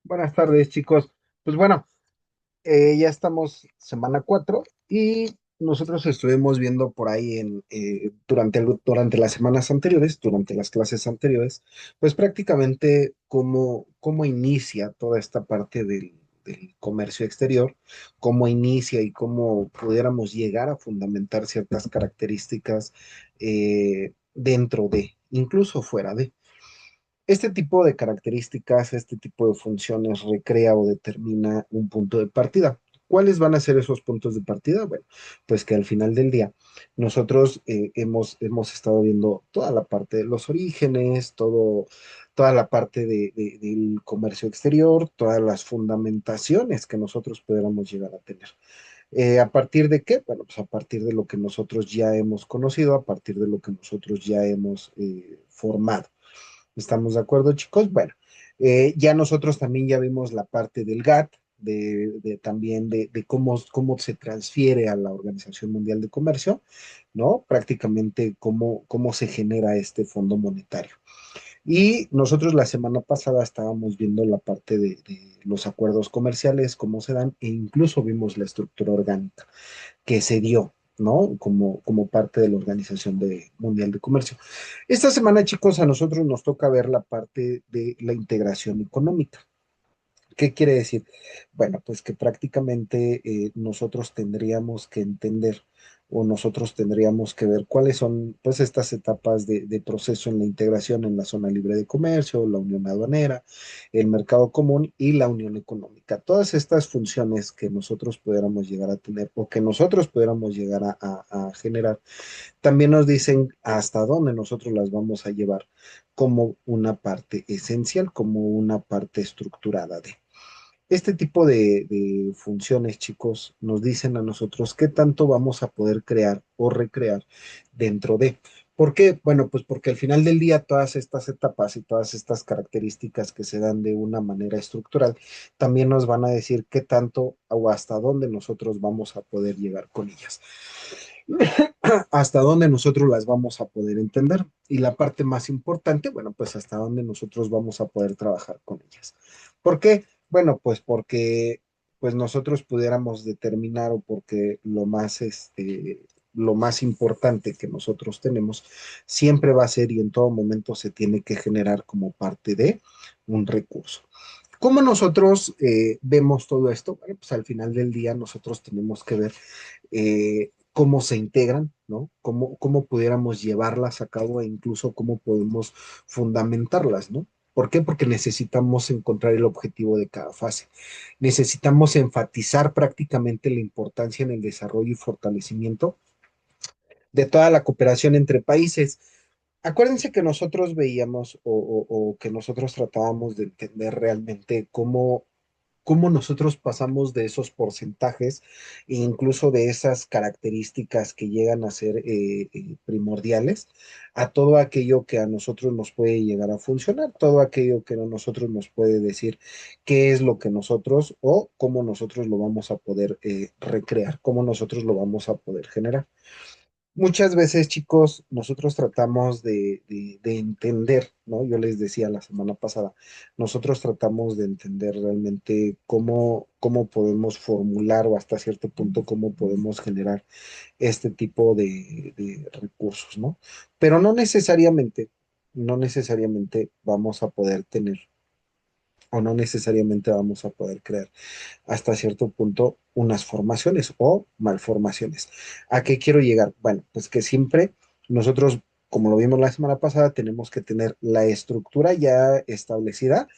Buenas tardes, chicos. Pues bueno, ya estamos semana 4 y nosotros estuvimos viendo por ahí durante las semanas anteriores, durante las clases anteriores, pues prácticamente cómo inicia toda esta parte del comercio exterior, cómo inicia y cómo pudiéramos llegar a fundamentar ciertas características dentro de, incluso fuera de. Este tipo de características, este tipo de funciones recrea o determina un punto de partida. ¿Cuáles van a ser esos puntos de partida? Bueno, pues que al final del día nosotros hemos estado viendo toda la parte de los orígenes, toda la parte del comercio exterior, todas las fundamentaciones que nosotros pudiéramos llegar a tener. ¿A partir de qué? Bueno, pues a partir de lo que nosotros ya hemos conocido, a partir de lo que nosotros ya hemos formado. ¿Estamos de acuerdo, chicos? Bueno, ya nosotros también ya vimos la parte del GATT, también de cómo se transfiere a la Organización Mundial de Comercio, ¿no? Prácticamente cómo se genera este fondo monetario. Y nosotros la semana pasada estábamos viendo la parte de los acuerdos comerciales, cómo se dan, e incluso vimos la estructura orgánica que se dio, ¿no? Como parte de la Mundial de Comercio. Esta semana, chicos, a nosotros nos toca ver la parte de la integración económica. ¿Qué quiere decir? Bueno, pues que prácticamente nosotros tendríamos que entender o nosotros tendríamos que ver cuáles son pues estas etapas de proceso en la integración en la zona libre de comercio, la unión aduanera, el mercado común y la unión económica. Todas estas funciones que nosotros pudiéramos llegar a tener o que nosotros pudiéramos llegar a generar, también nos dicen hasta dónde nosotros las vamos a llevar como una parte esencial, como una parte estructurada de. Este tipo de funciones, chicos, nos dicen a nosotros qué tanto vamos a poder crear o recrear dentro de. ¿Por qué? Bueno, pues porque al final del día todas estas etapas y todas estas características que se dan de una manera estructural también nos van a decir qué tanto o hasta dónde nosotros vamos a poder llegar con ellas. Hasta dónde nosotros las vamos a poder entender. Y la parte más importante, bueno, pues hasta dónde nosotros vamos a poder trabajar con ellas. ¿Por qué? Bueno, pues porque pues nosotros pudiéramos determinar o porque lo más importante que nosotros tenemos siempre va a ser y en todo momento se tiene que generar como parte de un recurso. ¿Cómo nosotros vemos todo esto? Bueno, pues al final del día nosotros tenemos que ver cómo se integran, ¿no? Cómo pudiéramos llevarlas a cabo e incluso cómo podemos fundamentarlas, ¿no? ¿Por qué? Porque necesitamos encontrar el objetivo de cada fase. Necesitamos enfatizar prácticamente la importancia en el desarrollo y fortalecimiento de toda la cooperación entre países. Acuérdense que nosotros veíamos o que nosotros tratábamos de entender realmente cómo nosotros pasamos de esos porcentajes e incluso de esas características que llegan a ser primordiales a todo aquello que a nosotros nos puede llegar a funcionar, todo aquello que a nosotros nos puede decir qué es lo que nosotros o cómo nosotros lo vamos a poder recrear, cómo nosotros lo vamos a poder generar. Muchas veces, chicos, nosotros tratamos de entender, ¿no? Yo les decía la semana pasada, nosotros tratamos de entender realmente cómo podemos formular o hasta cierto punto cómo podemos generar este tipo de recursos, ¿no? Pero no necesariamente vamos a poder tener o no necesariamente vamos a poder crear hasta cierto punto unas formaciones o malformaciones. ¿A qué quiero llegar? Bueno, pues que siempre nosotros, como lo vimos la semana pasada, tenemos que tener la estructura ya establecida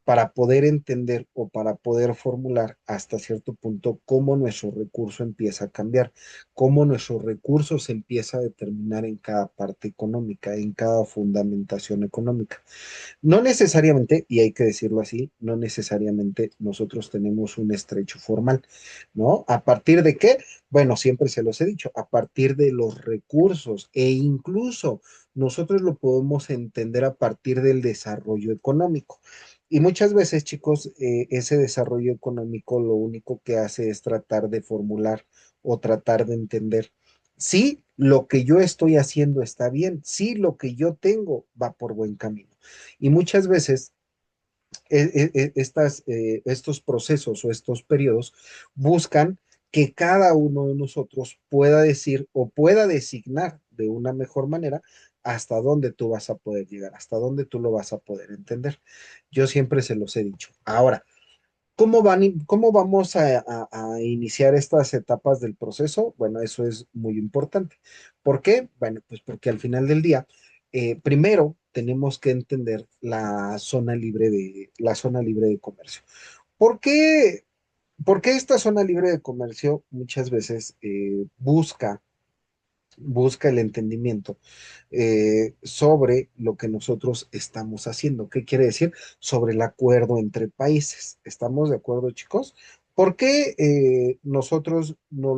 para poder entender o para poder formular hasta cierto punto cómo nuestro recurso empieza a cambiar, cómo nuestro recurso se empieza a determinar en cada parte económica, en cada fundamentación económica. No necesariamente, y hay que decirlo así, no necesariamente nosotros tenemos un estrecho formal, ¿no? ¿A partir de qué? Bueno, siempre se los he dicho, a partir de los recursos e incluso nosotros lo podemos entender a partir del desarrollo económico. Y muchas veces, chicos, ese desarrollo económico lo único que hace es tratar de formular o tratar de entender si lo que yo estoy haciendo está bien, si lo que yo tengo va por buen camino. Y muchas veces estos procesos o estos periodos buscan que cada uno de nosotros pueda decir o pueda designar de una mejor manera hasta dónde tú vas a poder llegar, hasta dónde tú lo vas a poder entender. Yo siempre se los he dicho. Ahora, ¿cómo vamos a iniciar estas etapas del proceso? Bueno, eso es muy importante. ¿Por qué? Bueno, pues porque al final del día, primero tenemos que entender la zona libre de comercio. ¿Por qué, por qué esta zona libre de comercio muchas veces busca el entendimiento sobre lo que nosotros estamos haciendo? ¿Qué quiere decir? Sobre el acuerdo entre países. ¿Estamos de acuerdo, chicos? ¿Por qué nosotros no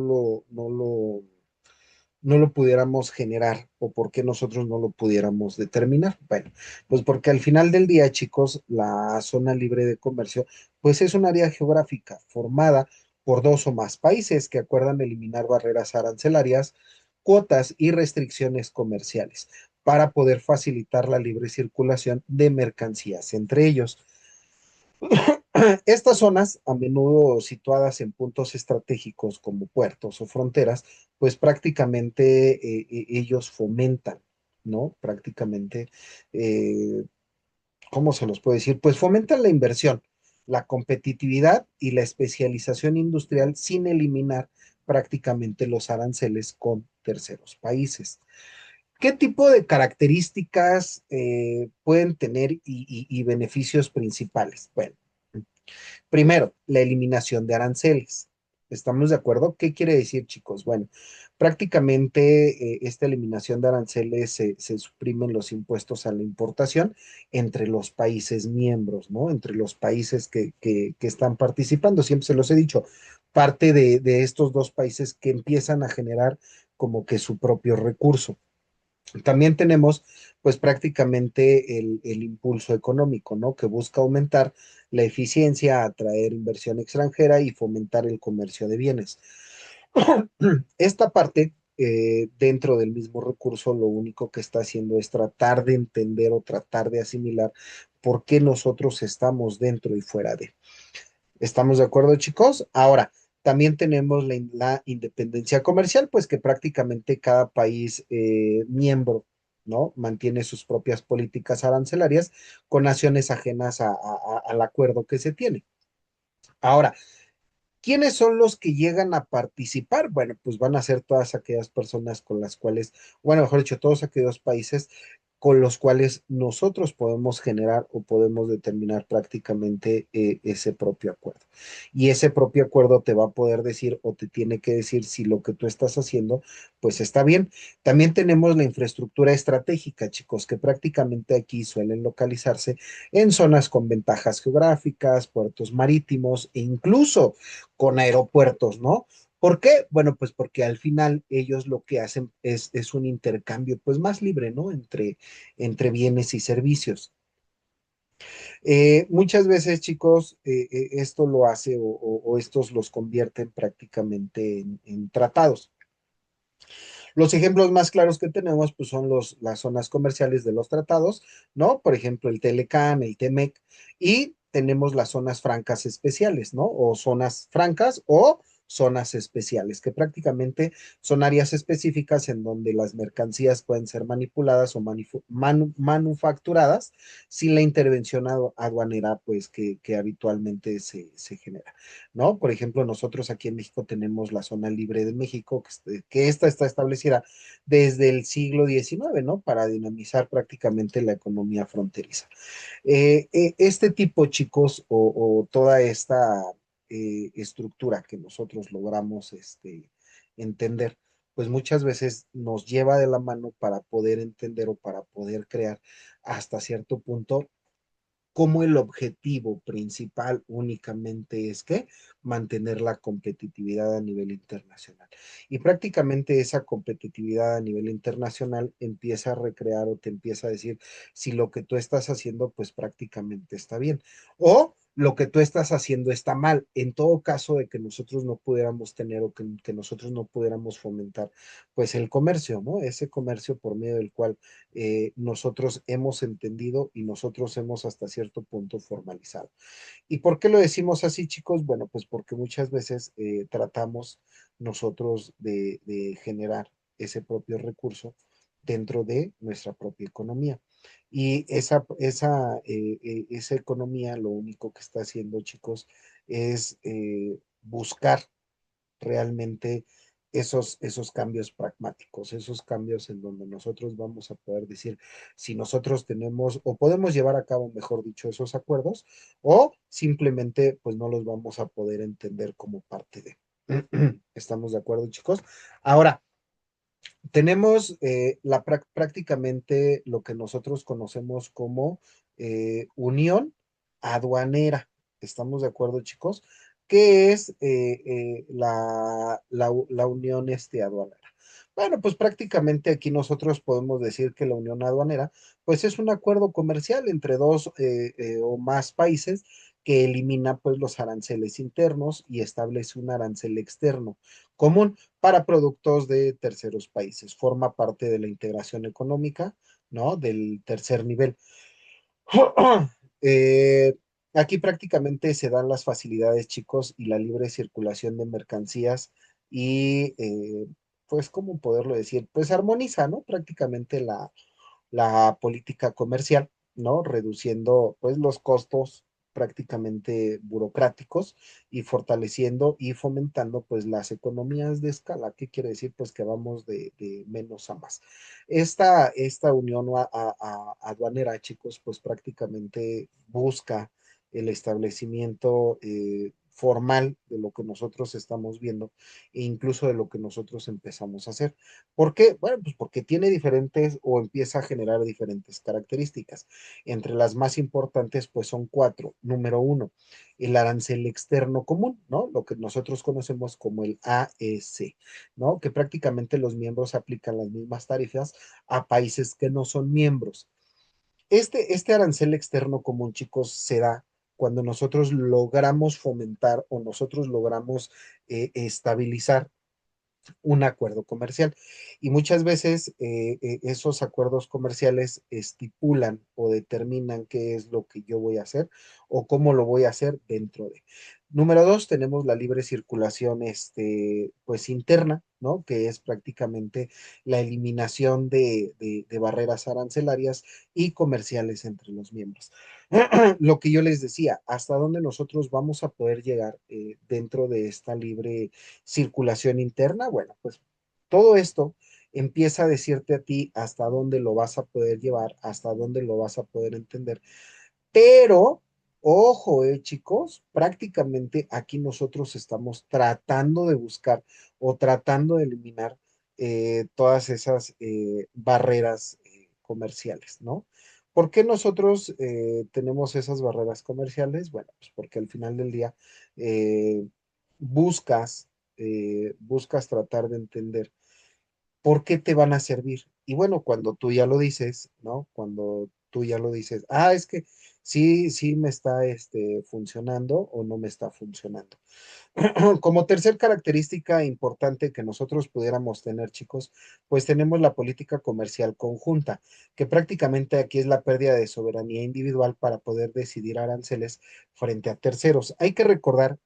lo pudiéramos generar o por qué nosotros no lo pudiéramos determinar? Bueno, pues porque al final del día, chicos, la zona libre de comercio, pues es un área geográfica formada por dos o más países que acuerdan eliminar barreras arancelarias, cuotas y restricciones comerciales para poder facilitar la libre circulación de mercancías entre ellos. Estas zonas, a menudo situadas en puntos estratégicos como puertos o fronteras, pues prácticamente ellos fomentan, ¿no? Prácticamente, eh, ¿cómo se los puede decir? Pues fomentan la inversión, la competitividad y la especialización industrial sin eliminar prácticamente los aranceles con terceros países. ¿Qué tipo de características pueden tener y beneficios principales? Bueno, primero, la eliminación de aranceles. ¿Estamos de acuerdo? ¿Qué quiere decir, chicos? Bueno, prácticamente esta eliminación de aranceles se suprimen los impuestos a la importación entre los países miembros, ¿no? Entre los países que están participando. Siempre se los he dicho, parte de estos dos países que empiezan a generar como que su propio recurso. También tenemos pues prácticamente el impulso económico, ¿no? Que busca aumentar la eficiencia, atraer inversión extranjera y fomentar el comercio de bienes. Esta parte, dentro del mismo recurso, lo único que está haciendo es tratar de entender o tratar de asimilar por qué nosotros estamos dentro y fuera de. ¿Estamos de acuerdo, chicos? Ahora, también tenemos la independencia comercial, pues que prácticamente cada país miembro, ¿no? Mantiene sus propias políticas arancelarias con naciones ajenas al acuerdo que se tiene. Ahora, ¿quiénes son los que llegan a participar? Bueno, pues van a ser todas aquellas personas con las cuales, bueno, mejor dicho, todos aquellos países con los cuales nosotros podemos generar o podemos determinar prácticamente ese propio acuerdo. Y ese propio acuerdo te va a poder decir o te tiene que decir si lo que tú estás haciendo, pues está bien. También tenemos la infraestructura estratégica, chicos, que prácticamente aquí suelen localizarse en zonas con ventajas geográficas, puertos marítimos e incluso con aeropuertos, ¿no? ¿Por qué? Bueno, pues porque al final ellos lo que hacen es un intercambio pues más libre, ¿no? Entre bienes y servicios. Muchas veces, chicos, esto lo hace o estos los convierten prácticamente en tratados. Los ejemplos más claros que tenemos pues son las zonas comerciales de los tratados, ¿no? Por ejemplo, el Telecán, el Temec, y tenemos las zonas francas especiales, ¿no? O zonas francas o zonas especiales, que prácticamente son áreas específicas en donde las mercancías pueden ser manipuladas o manufacturadas sin la intervención aduanera, pues, que habitualmente se genera. ¿No? Por ejemplo, nosotros aquí en México tenemos la zona libre de México, que esta está establecida desde el siglo XIX, ¿no? Para dinamizar prácticamente la economía fronteriza. Este tipo, chicos, o toda esta estructura que nosotros logramos entender, pues muchas veces nos lleva de la mano para poder entender o para poder crear hasta cierto punto como el objetivo principal únicamente es que mantener la competitividad a nivel internacional. Y prácticamente esa competitividad a nivel internacional empieza a recrear o te empieza a decir si lo que tú estás haciendo pues prácticamente está bien. O lo que tú estás haciendo está mal. En todo caso de que nosotros no pudiéramos tener o que nosotros no pudiéramos fomentar, pues el comercio, ¿no? Ese comercio por medio del cual nosotros hemos entendido y nosotros hemos hasta cierto punto formalizado. ¿Y por qué lo decimos así, chicos? Bueno, pues porque muchas veces tratamos nosotros de generar ese propio recurso dentro de nuestra propia economía. Y esa economía lo único que está haciendo, chicos, es buscar realmente esos cambios pragmáticos, esos cambios en donde nosotros vamos a poder decir si nosotros tenemos o podemos llevar a cabo, mejor dicho, esos acuerdos o simplemente pues no los vamos a poder entender como parte de. ¿Estamos de acuerdo, chicos? Ahora, tenemos prácticamente lo que nosotros conocemos como unión aduanera. ¿Estamos de acuerdo, chicos? ¿Qué es la unión aduanera? Bueno, pues prácticamente aquí nosotros podemos decir que la unión aduanera, pues es un acuerdo comercial entre dos o más países que elimina pues los aranceles internos y establece un arancel externo común para productos de terceros países. Forma parte de la integración económica, ¿no? Del tercer nivel. Eh, Aquí prácticamente se dan las facilidades, chicos, y la libre circulación de mercancías y, pues, ¿cómo poderlo decir? Pues armoniza, ¿no? Prácticamente la política comercial, ¿no? Reduciendo pues los costos prácticamente burocráticos y fortaleciendo y fomentando pues las economías de escala. ¿Qué quiere decir? Pues que vamos de menos a más. Esta unión aduanera, chicos, pues prácticamente busca el establecimiento formal de lo que nosotros estamos viendo e incluso de lo que nosotros empezamos a hacer. ¿Por qué? Bueno, pues porque tiene diferentes o empieza a generar diferentes características. Entre las más importantes, pues son cuatro. Número uno, el arancel externo común, ¿no? Lo que nosotros conocemos como el AEC, ¿no? Que prácticamente los miembros aplican las mismas tarifas a países que no son miembros. Este arancel externo común, chicos, se da cuando nosotros logramos fomentar o nosotros logramos estabilizar un acuerdo comercial. Y muchas veces esos acuerdos comerciales estipulan o determinan qué es lo que yo voy a hacer o cómo lo voy a hacer dentro de. Número dos, tenemos la libre circulación, pues interna, ¿no? Que es prácticamente la eliminación de barreras arancelarias y comerciales entre los miembros. Lo que yo les decía, hasta dónde nosotros vamos a poder llegar dentro de esta libre circulación interna. Bueno, pues todo esto empieza a decirte a ti hasta dónde lo vas a poder llevar, hasta dónde lo vas a poder entender. Pero, ojo, chicos, prácticamente aquí nosotros estamos tratando de buscar o tratando de eliminar todas esas barreras comerciales, ¿no? ¿Por qué nosotros tenemos esas barreras comerciales? Bueno, pues porque al final del día eh, buscas, buscas tratar de entender ¿por qué te van a servir? Y bueno, cuando tú ya lo dices, ¿no? Cuando tú ya lo dices, es que sí, sí me está funcionando o no me está funcionando. Como tercer característica importante que nosotros pudiéramos tener, chicos, pues tenemos la política comercial conjunta, que prácticamente aquí es la pérdida de soberanía individual para poder decidir aranceles frente a terceros. Hay que recordar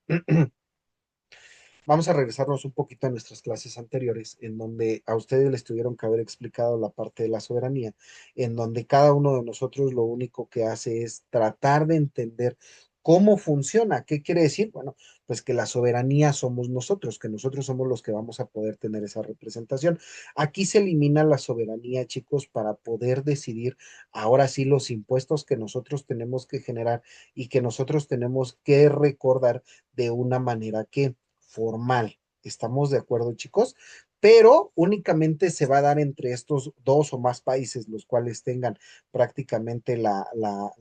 vamos a regresarnos un poquito a nuestras clases anteriores, en donde a ustedes les tuvieron que haber explicado la parte de la soberanía, en donde cada uno de nosotros lo único que hace es tratar de entender cómo funciona. ¿Qué quiere decir? Bueno, pues que la soberanía somos nosotros, que nosotros somos los que vamos a poder tener esa representación. Aquí se elimina la soberanía, chicos, para poder decidir ahora sí los impuestos que nosotros tenemos que generar y que nosotros tenemos que recordar de una manera que formal. ¿Estamos de acuerdo, chicos? Pero únicamente se va a dar entre estos dos o más países, los cuales tengan prácticamente la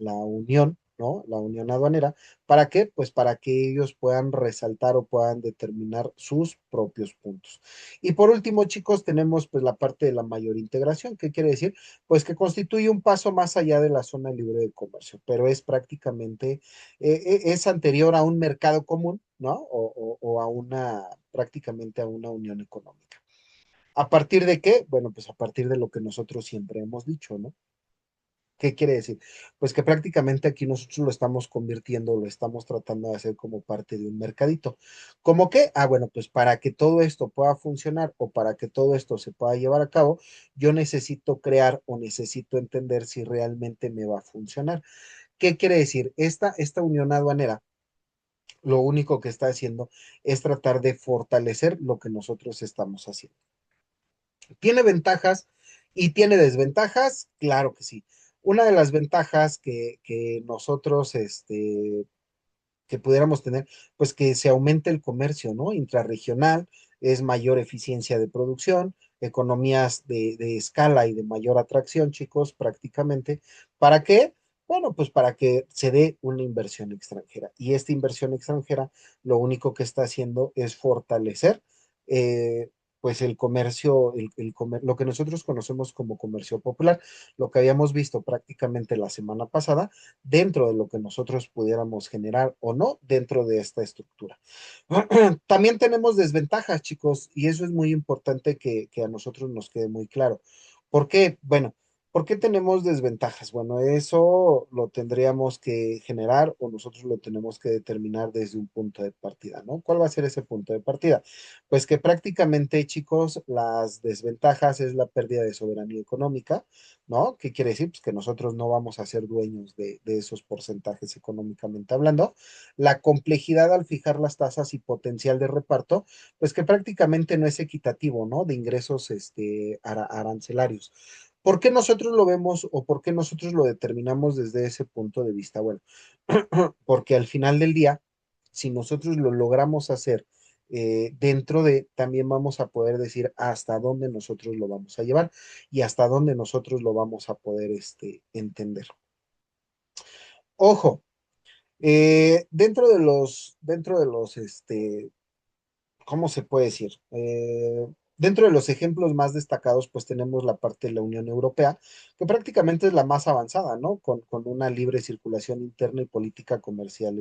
unión, ¿no? La unión aduanera. ¿Para qué? Pues para que ellos puedan resaltar o puedan determinar sus propios puntos. Y por último, chicos, tenemos pues la parte de la mayor integración. ¿Qué quiere decir? Pues que constituye un paso más allá de la zona libre de comercio, pero es prácticamente, es anterior a un mercado común, ¿no? O a una, prácticamente a una unión económica. ¿A partir de qué? Bueno, pues a partir de lo que nosotros siempre hemos dicho, ¿no? ¿Qué quiere decir? Pues que prácticamente aquí nosotros lo estamos convirtiendo, lo estamos tratando de hacer como parte de un mercadito. ¿Cómo qué? Ah, bueno, pues para que todo esto pueda funcionar o para que todo esto se pueda llevar a cabo, yo necesito crear o necesito entender si realmente me va a funcionar. ¿Qué quiere decir? Esta unión aduanera lo único que está haciendo es tratar de fortalecer lo que nosotros estamos haciendo. ¿Tiene ventajas y tiene desventajas? Claro que sí. Una de las ventajas que nosotros, que pudiéramos tener, pues que se aumente el comercio, ¿no? Intrarregional, es mayor eficiencia de producción, economías de escala y de mayor atracción, chicos, prácticamente. ¿Para qué? Bueno, pues para que se dé una inversión extranjera. Y esta inversión extranjera lo único que está haciendo es fortalecer, eh, pues el comercio, lo que nosotros conocemos como comercio popular, lo que habíamos visto prácticamente la semana pasada, dentro de lo que nosotros pudiéramos generar o no dentro de esta estructura. También tenemos desventajas, chicos, y eso es muy importante que a nosotros nos quede muy claro. ¿Por qué? Bueno, ¿por qué tenemos desventajas? Bueno, eso lo tendríamos que generar o nosotros lo tenemos que determinar desde un punto de partida, ¿no? ¿Cuál va a ser ese punto de partida? Pues que prácticamente, chicos, las desventajas es la pérdida de soberanía económica, ¿no? ¿Qué quiere decir? Pues que nosotros no vamos a ser dueños de esos porcentajes económicamente hablando. La complejidad al fijar las tasas y potencial de reparto, pues que prácticamente no es equitativo, ¿no? De ingresos arancelarios. ¿Por qué nosotros lo vemos o por qué nosotros lo determinamos desde ese punto de vista? Bueno, porque al final del día, si nosotros lo logramos hacer dentro de, también vamos a poder decir hasta dónde nosotros lo vamos a llevar y hasta dónde nosotros lo vamos a poder entender. Ojo, ¿cómo se puede decir? Dentro de los ejemplos más destacados, pues tenemos la parte de la Unión Europea, que prácticamente es la más avanzada, ¿no? Con una libre circulación interna y política comercial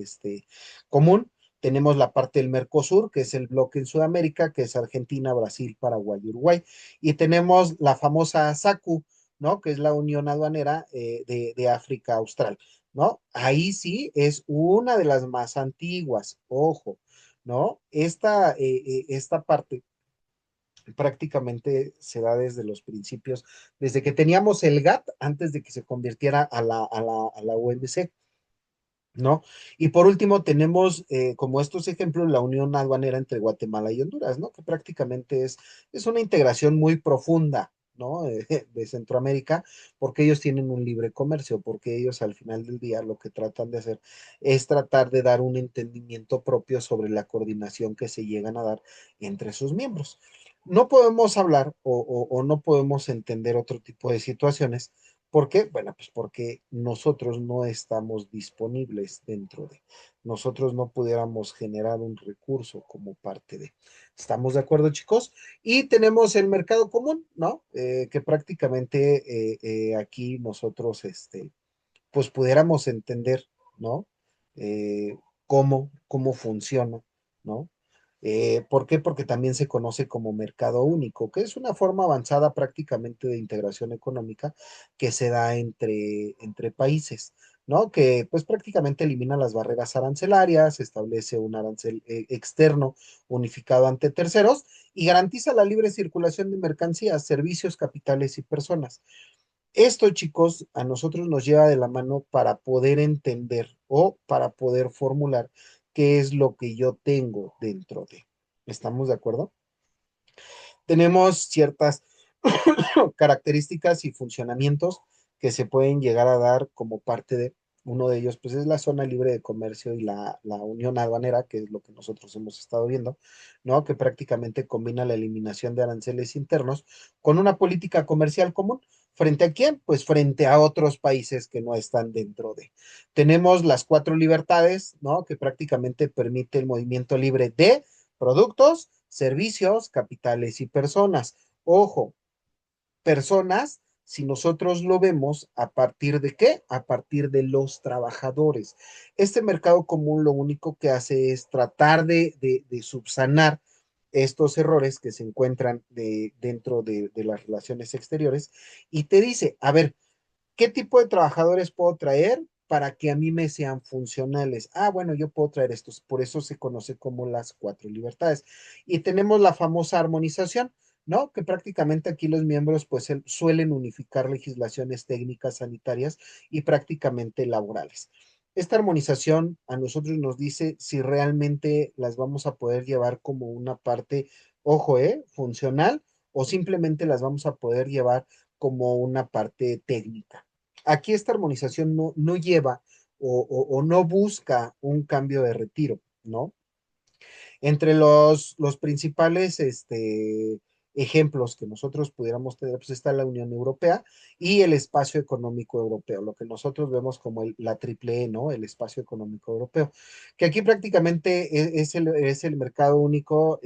común. Tenemos la parte del Mercosur, que es el bloque en Sudamérica, que es Argentina, Brasil, Paraguay y Uruguay. Y tenemos la famosa SACU, ¿no? Que es la Unión Aduanera de África Austral, ¿no? Ahí sí es una de las más antiguas, ojo. ¿No? Esta parte prácticamente se da desde los principios, desde que teníamos el GATT antes de que se convirtiera a la OMC, ¿no? Y por último tenemos como estos ejemplos la unión aduanera entre Guatemala y Honduras, ¿no? Que prácticamente es una integración muy profunda, ¿no? De Centroamérica, porque ellos tienen un libre comercio, porque ellos al final del día lo que tratan de hacer es tratar de dar un entendimiento propio sobre la coordinación que se llegan a dar entre sus miembros. No podemos hablar o no podemos entender otro tipo de situaciones. ¿Por qué? Bueno, pues porque nosotros no estamos disponibles dentro de, nosotros no pudiéramos generar un recurso como parte de. ¿Estamos de acuerdo, chicos? Y tenemos el mercado común, ¿no? Que prácticamente aquí nosotros, pues pudiéramos entender, ¿no? Cómo funciona, ¿no? ¿Por qué? Porque también se conoce como mercado único, que es una forma avanzada prácticamente de integración económica que se da entre países, ¿no? Que pues prácticamente elimina las barreras arancelarias, establece un arancel externo unificado ante terceros y garantiza la libre circulación de mercancías, servicios, capitales y personas. Esto, chicos, a nosotros nos lleva de la mano para poder entender o para poder formular qué es lo que yo tengo dentro de. ¿Estamos de acuerdo? Tenemos ciertas características y funcionamientos que se pueden llegar a dar como parte de uno de ellos, pues es la zona libre de comercio y la unión aduanera, que es lo que nosotros hemos estado viendo, ¿no? Que prácticamente combina la eliminación de aranceles internos con una política comercial común. ¿Frente a quién? Pues frente a otros países que no están dentro de. Tenemos las cuatro libertades, ¿no? Que prácticamente permite el movimiento libre de productos, servicios, capitales y personas. Ojo, personas, si nosotros lo vemos, ¿a partir de qué? A partir de los trabajadores. Este mercado común lo único que hace es tratar de subsanar estos errores que se encuentran dentro de las relaciones exteriores y te dice, a ver, ¿qué tipo de trabajadores puedo traer para que a mí me sean funcionales? Ah, bueno, yo puedo traer estos, por eso se conoce como las cuatro libertades. Y tenemos la famosa armonización, ¿no? Que prácticamente aquí los miembros pues suelen unificar legislaciones técnicas sanitarias y prácticamente laborales. Esta armonización a nosotros nos dice si realmente las vamos a poder llevar como una parte, ojo, funcional o simplemente las vamos a poder llevar como una parte técnica. Aquí esta armonización no lleva o no busca un cambio de retiro, ¿no? Entre los principales ejemplos que nosotros pudiéramos tener, pues está la Unión Europea y el Espacio Económico Europeo, lo que nosotros vemos como la triple E, ¿no? El Espacio Económico Europeo, que aquí prácticamente es el mercado único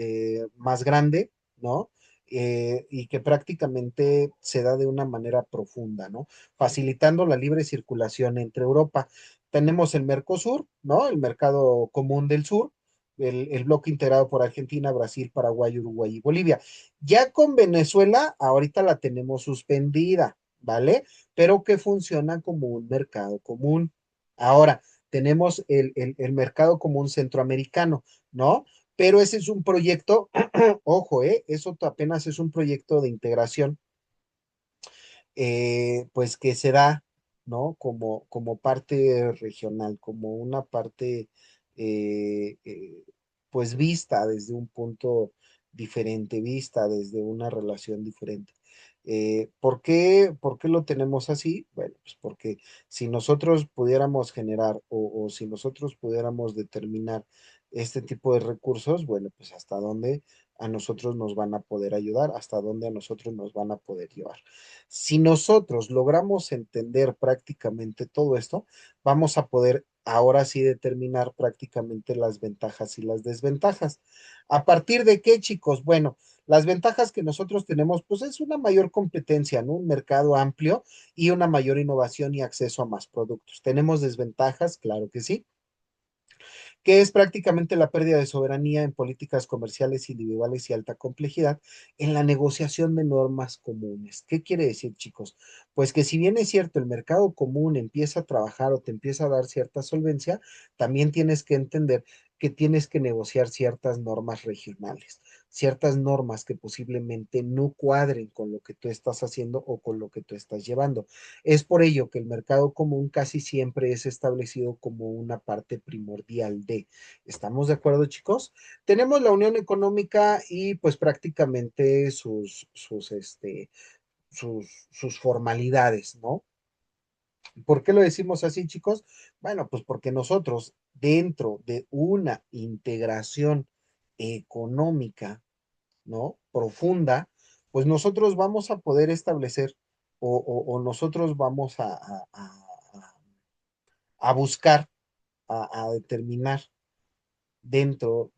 más grande, ¿no? Y que prácticamente se da de una manera profunda, ¿no? Facilitando la libre circulación entre Europa. Tenemos el Mercosur, ¿no? El mercado común del sur, el bloque integrado por Argentina, Brasil, Paraguay, Uruguay y Bolivia. Ya con Venezuela, ahorita la tenemos suspendida, ¿vale? Pero que funciona como un mercado común. Ahora, tenemos el mercado común centroamericano, ¿no? Pero ese es un proyecto, ojo, eso apenas es un proyecto de integración pues que se da, ¿no? Como parte regional, como una parte, pues vista desde un punto diferente, vista desde una relación diferente. ¿Por qué lo tenemos así? Bueno, pues porque si nosotros pudiéramos generar o si nosotros pudiéramos determinar este tipo de recursos, bueno, pues hasta dónde a nosotros nos van a poder ayudar, hasta dónde a nosotros nos van a poder llevar. Si nosotros logramos entender prácticamente todo esto, vamos a poder ahora sí determinar prácticamente las ventajas y las desventajas. ¿A partir de qué, chicos? Bueno, las ventajas que nosotros tenemos, pues es una mayor competencia, ¿no? Un mercado amplio y una mayor innovación y acceso a más productos. ¿Tenemos desventajas? Claro que sí, que es prácticamente la pérdida de soberanía en políticas comerciales individuales y alta complejidad en la negociación de normas comunes. ¿Qué quiere decir, chicos? Pues que si bien es cierto, el mercado común empieza a trabajar o te empieza a dar cierta solvencia, también tienes que entender que tienes que negociar ciertas normas regionales, ciertas normas que posiblemente no cuadren con lo que tú estás haciendo o con lo que tú estás llevando. Es por ello que el mercado común casi siempre es establecido como una parte primordial de. ¿Estamos de acuerdo, chicos? Tenemos la unión económica y pues prácticamente sus formalidades, ¿no? ¿Por qué lo decimos así, chicos? Bueno, pues porque nosotros dentro de una integración económica, ¿no? Profunda, pues nosotros vamos a poder establecer o nosotros vamos a buscar, a determinar dentro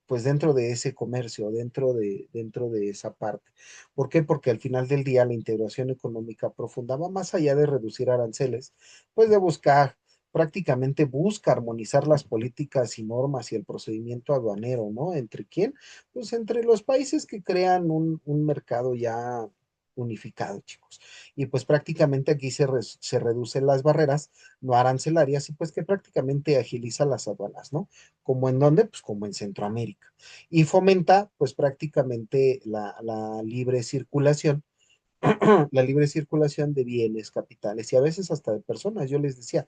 pues dentro de ese comercio, dentro de esa parte. ¿Por qué? Porque al final del día la integración económica profunda va más allá de reducir aranceles, pues de buscar, prácticamente busca armonizar las políticas y normas y el procedimiento aduanero, ¿no? ¿Entre quién? Pues entre los países que crean un mercado ya unificado, chicos. Y pues prácticamente aquí se reducen las barreras no arancelarias y pues que prácticamente agiliza las aduanas, ¿no? ¿Como en dónde? Pues como en Centroamérica. Y fomenta pues prácticamente la libre circulación, la libre circulación de bienes, capitales y a veces hasta de personas. Yo les decía,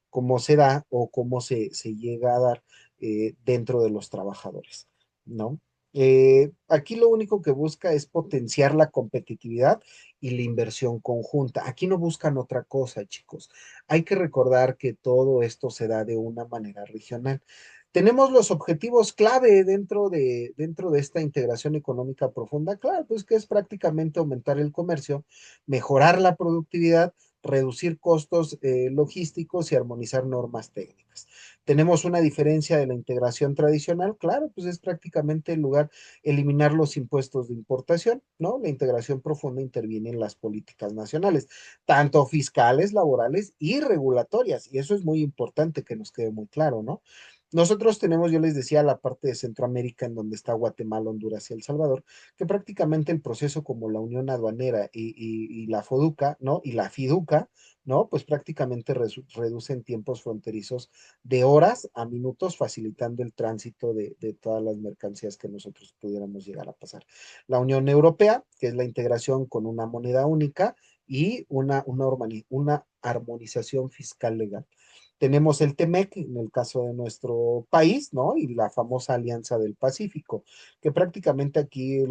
cómo se da o cómo se llega a dar dentro de los trabajadores, ¿no? Aquí lo único que busca es potenciar la competitividad y la inversión conjunta. Aquí no buscan otra cosa, chicos. Hay que recordar que todo esto se da de una manera regional. Tenemos los objetivos clave dentro de esta integración económica profunda, claro, pues que es prácticamente aumentar el comercio, mejorar la productividad, reducir costos logísticos y armonizar normas técnicas. Tenemos una diferencia de la integración tradicional, claro, pues es prácticamente en lugar eliminar los impuestos de importación, ¿no? La integración profunda interviene en las políticas nacionales, tanto fiscales, laborales y regulatorias, y eso es muy importante que nos quede muy claro, ¿no? Nosotros tenemos, yo les decía, la parte de Centroamérica en donde está Guatemala, Honduras y El Salvador, que prácticamente el proceso como la Unión Aduanera y la FODUCA, ¿no? Y la FIDUCA, ¿no? Pues prácticamente reducen tiempos fronterizos de horas a minutos, facilitando el tránsito de todas las mercancías que nosotros pudiéramos llegar a pasar. La Unión Europea, que es la integración con una moneda única y una armonización fiscal legal. Tenemos el TEMEC en el caso de nuestro país, ¿no? Y la famosa Alianza del Pacífico, que prácticamente aquí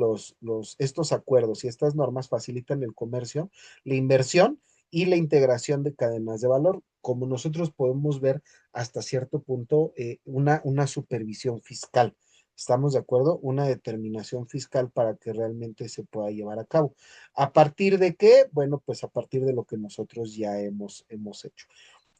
estos acuerdos y estas normas facilitan el comercio, la inversión y la integración de cadenas de valor. Como nosotros podemos ver hasta cierto punto, una supervisión fiscal. ¿Estamos de acuerdo? Una determinación fiscal para que realmente se pueda llevar a cabo. ¿A partir de qué? Bueno, pues a partir de lo que nosotros ya hemos hecho.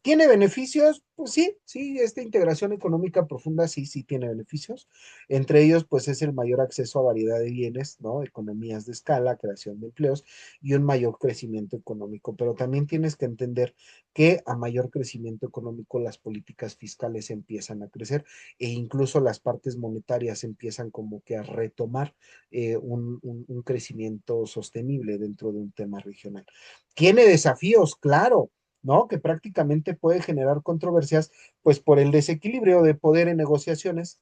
¿Tiene beneficios? Pues sí, sí, esta integración económica profunda sí, sí tiene beneficios. Entre ellos, pues es el mayor acceso a variedad de bienes, ¿no? Economías de escala, creación de empleos y un mayor crecimiento económico. Pero también tienes que entender que a mayor crecimiento económico las políticas fiscales empiezan a crecer e incluso las partes monetarias empiezan como que a retomar un crecimiento sostenible dentro de un tema regional. ¿Tiene desafíos? Claro, ¿no? Que prácticamente puede generar controversias, pues por el desequilibrio de poder en negociaciones,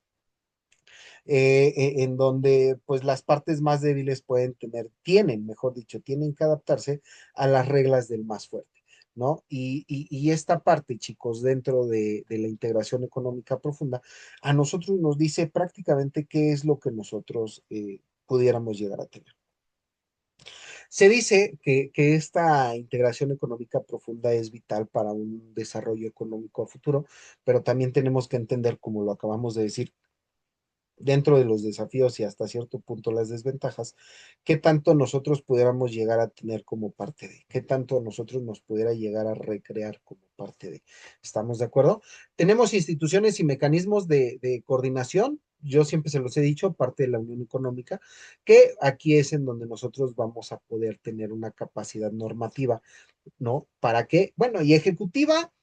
en donde pues las partes más débiles mejor dicho, tienen que adaptarse a las reglas del más fuerte. ¿No? Y esta parte, chicos, dentro de la integración económica profunda, a nosotros nos dice prácticamente qué es lo que nosotros pudiéramos llegar a tener. Se dice que esta integración económica profunda es vital para un desarrollo económico a futuro, pero también tenemos que entender, como lo acabamos de decir, dentro de los desafíos y hasta cierto punto las desventajas, qué tanto nosotros pudiéramos llegar a tener como parte de, qué tanto nosotros nos pudiera llegar a recrear como parte de. ¿Estamos de acuerdo? Tenemos instituciones y mecanismos de coordinación. Yo siempre se los he dicho, parte de la Unión Económica, que aquí es en donde nosotros vamos a poder tener una capacidad normativa, ¿no? ¿Para qué? Bueno, y ejecutiva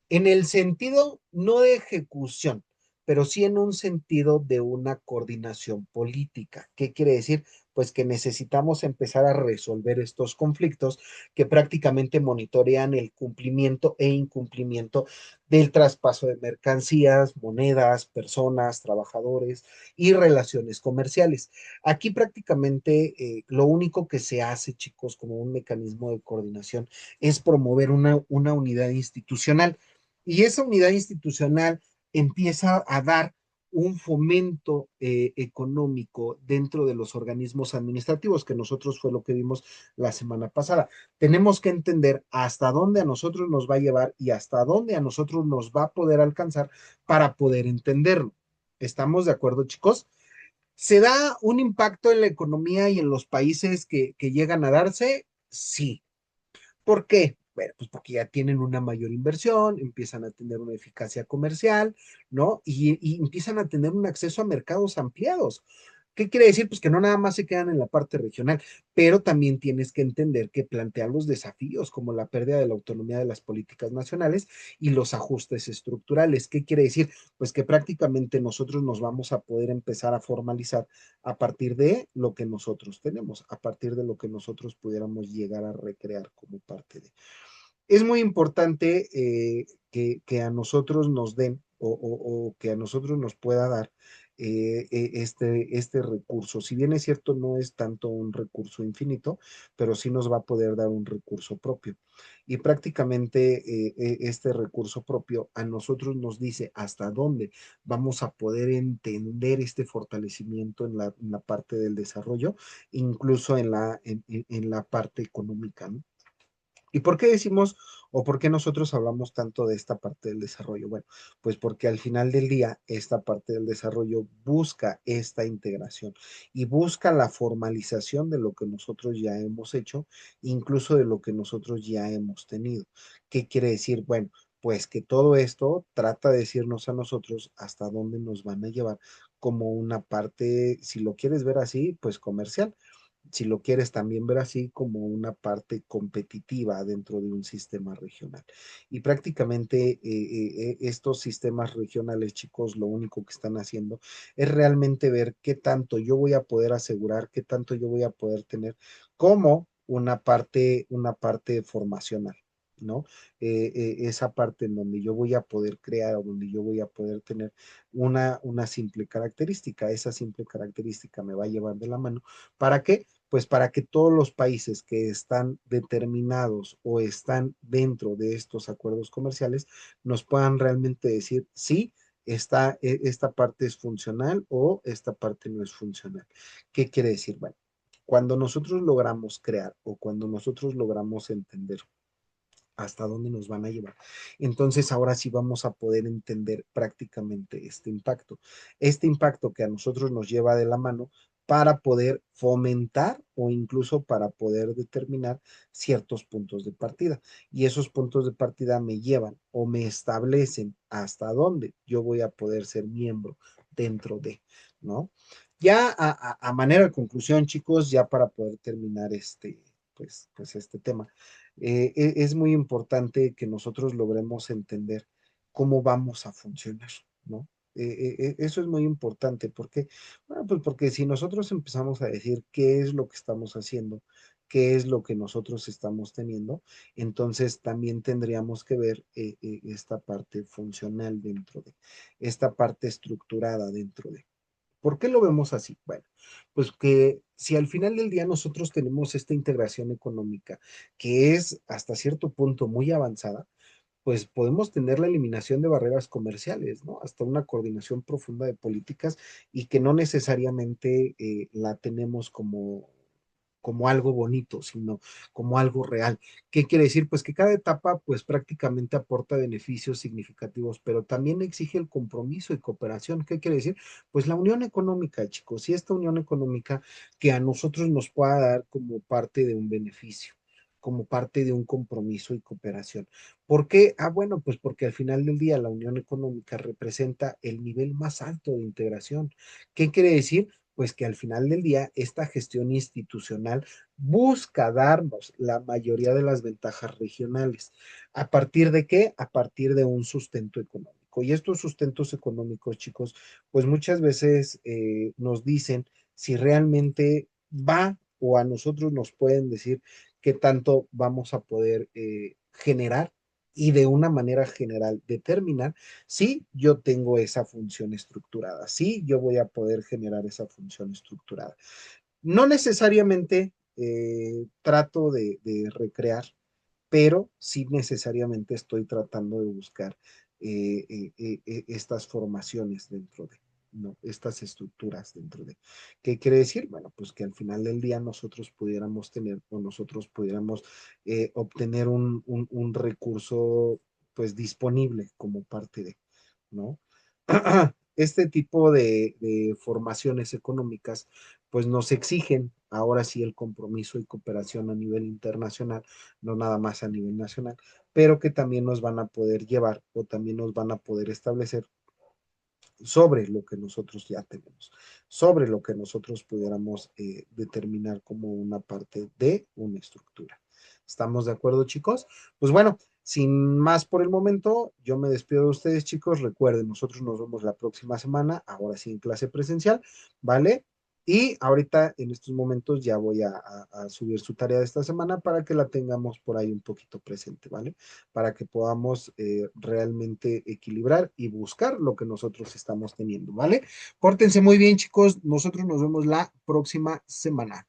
en el sentido no de ejecución, pero sí en un sentido de una coordinación política. ¿Qué quiere decir? Pues que necesitamos empezar a resolver estos conflictos que prácticamente monitorean el cumplimiento e incumplimiento del traspaso de mercancías, monedas, personas, trabajadores y relaciones comerciales. Aquí prácticamente lo único que se hace, chicos, como un mecanismo de coordinación es promover una unidad institucional y esa unidad institucional empieza a dar un fomento económico dentro de los organismos administrativos, que nosotros fue lo que vimos la semana pasada. Tenemos que entender hasta dónde a nosotros nos va a llevar y hasta dónde a nosotros nos va a poder alcanzar para poder entenderlo. ¿Estamos de acuerdo, chicos? ¿Se da un impacto en la economía y en los países que llegan a darse? Sí. ¿Por qué? Bueno, pues porque ya tienen una mayor inversión, empiezan a tener una eficacia comercial, ¿no? Y empiezan a tener un acceso a mercados ampliados. ¿Qué quiere decir? Pues que no nada más se quedan en la parte regional, pero también tienes que entender que plantean los desafíos como la pérdida de la autonomía de las políticas nacionales y los ajustes estructurales. ¿Qué quiere decir? Pues que prácticamente nosotros nos vamos a poder empezar a formalizar a partir de lo que nosotros tenemos, a partir de lo que nosotros pudiéramos llegar a recrear como parte de. Es muy importante que a nosotros nos den o que a nosotros nos pueda dar este recurso. Si bien es cierto, no es tanto un recurso infinito, pero sí nos va a poder dar un recurso propio. Y prácticamente este recurso propio a nosotros nos dice hasta dónde vamos a poder entender este fortalecimiento en la parte del desarrollo, incluso en la parte económica, ¿no? ¿Y por qué decimos o por qué nosotros hablamos tanto de esta parte del desarrollo? Bueno, pues porque al final del día esta parte del desarrollo busca esta integración y busca la formalización de lo que nosotros ya hemos hecho, incluso de lo que nosotros ya hemos tenido. ¿Qué quiere decir? Bueno, pues que todo esto trata de decirnos a nosotros hasta dónde nos van a llevar como una parte, si lo quieres ver así, pues comercial, si lo quieres también ver así, como una parte competitiva dentro de un sistema regional. Y prácticamente estos sistemas regionales, chicos, lo único que están haciendo es realmente ver qué tanto yo voy a poder asegurar, qué tanto yo voy a poder tener como una parte formacional. ¿No? Esa parte en donde yo voy a poder crear o donde yo voy a poder tener una simple característica. Esa simple característica me va a llevar de la mano. ¿Para qué? Pues para que todos los países que están determinados o están dentro de estos acuerdos comerciales nos puedan realmente decir sí, esta parte es funcional o esta parte no es funcional. ¿Qué quiere decir? Bueno, cuando nosotros logramos crear o cuando nosotros logramos entender hasta dónde nos van a llevar. Entonces, ahora sí vamos a poder entender prácticamente este impacto que a nosotros nos lleva de la mano para poder fomentar o incluso para poder determinar ciertos puntos de partida. Y esos puntos de partida me llevan o me establecen hasta dónde yo voy a poder ser miembro dentro de, ¿no? Ya a manera de conclusión, chicos, ya para poder terminar pues este tema, es muy importante que nosotros logremos entender cómo vamos a funcionar, ¿no? Eso es muy importante. ¿Por qué? Bueno, pues porque si nosotros empezamos a decir qué es lo que estamos haciendo, qué es lo que nosotros estamos teniendo, entonces también tendríamos que ver esta parte funcional dentro de, esta parte estructurada dentro de. ¿Por qué lo vemos así? Bueno, pues que si al final del día nosotros tenemos esta integración económica que es hasta cierto punto muy avanzada, pues podemos tener la eliminación de barreras comerciales, ¿no? Hasta una coordinación profunda de políticas y que no necesariamente la tenemos como algo bonito, sino como algo real. ¿Qué quiere decir? Pues que cada etapa pues prácticamente aporta beneficios significativos, pero también exige el compromiso y cooperación. ¿Qué quiere decir? Pues la unión económica, chicos, y esta unión económica que a nosotros nos pueda dar como parte de un beneficio, como parte de un compromiso y cooperación. ¿Por qué? Ah, bueno, pues porque al final del día la unión económica representa el nivel más alto de integración. ¿Qué quiere decir? Pues que al final del día esta gestión institucional busca darnos la mayoría de las ventajas regionales. ¿A partir de qué? A partir de un sustento económico. Y estos sustentos económicos, chicos, pues muchas veces nos dicen si realmente va o a nosotros nos pueden decir qué tanto vamos a poder generar y de una manera general determinar si yo tengo esa función estructurada, si yo voy a poder generar esa función estructurada. No necesariamente trato de recrear, pero sí necesariamente estoy tratando de buscar estas formaciones dentro de, ¿no? Estas estructuras dentro de. ¿Qué quiere decir? Bueno, pues que al final del día nosotros pudiéramos tener o nosotros pudiéramos obtener un recurso pues disponible como parte de, ¿no? Este tipo de formaciones económicas pues nos exigen ahora sí el compromiso y cooperación a nivel internacional, no nada más a nivel nacional, pero que también nos van a poder llevar o también nos van a poder establecer sobre lo que nosotros ya tenemos, sobre lo que nosotros pudiéramos determinar como una parte de una estructura. ¿Estamos de acuerdo, chicos? Pues bueno, sin más por el momento, yo me despido de ustedes, chicos. Recuerden, nosotros nos vemos la próxima semana, ahora sí en clase presencial, ¿vale? Y ahorita en estos momentos ya voy a subir su tarea de esta semana para que la tengamos por ahí un poquito presente, ¿vale? Para que podamos realmente equilibrar y buscar lo que nosotros estamos teniendo, ¿vale? Pórtense muy bien, chicos. Nosotros nos vemos la próxima semana.